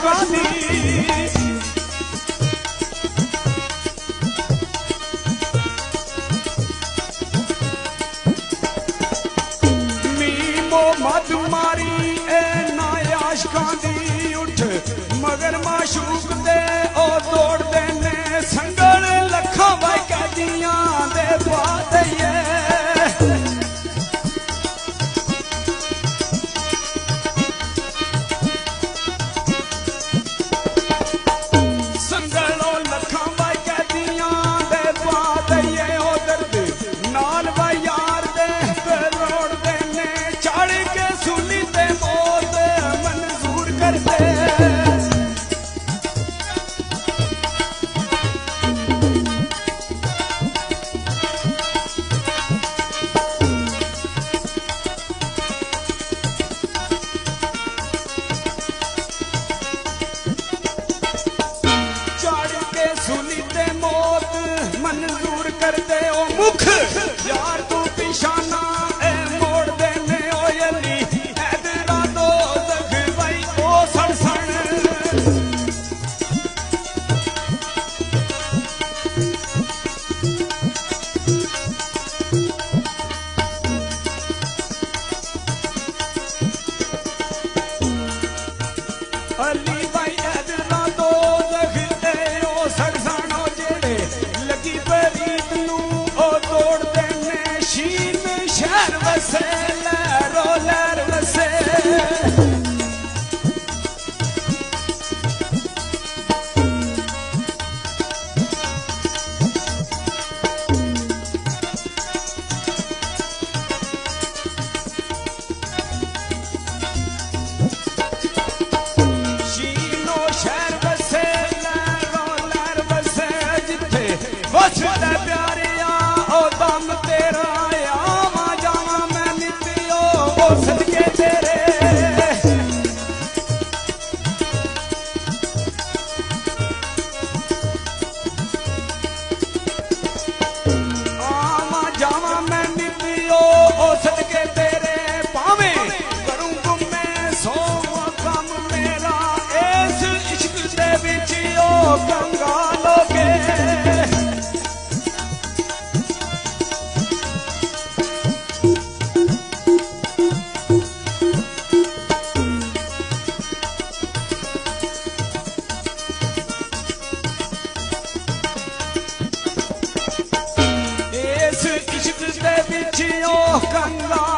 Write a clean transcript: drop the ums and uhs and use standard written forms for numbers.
आशका दी मद मारी ए ना आशका दी उठ मगर माशूक दे ओ दौड़ देने संगल लखा वाई कैदियां दे दुआ दइए संगलो लखा वाई कैदियां दे दुआ दइए ओ दर्द नाल वाई यार दे रोड़ देने चाड़ के सुनी ते मौत मंजूर कर दे सुनी ते मौत मंजूर कर दे ओ मुख यार तू पिशाना ए मोड़ देने ओ यली हैदरा दो दग भाई ओ सड़सण अली भाई हैदरा दो दग शहर वसे लहरो लहर वसे शीनो शहर वसे लहरो लहर वसे जिथे वसदा प्यारिया ओ दम तेरा सदके तेरे आवा जावा मैं नितियो ओ सदके तेरे पावे करूं गुमे सो कम मेरा इस इश्क दे विच ओ कंगालोगे इश्क दे विच ओ कंगाल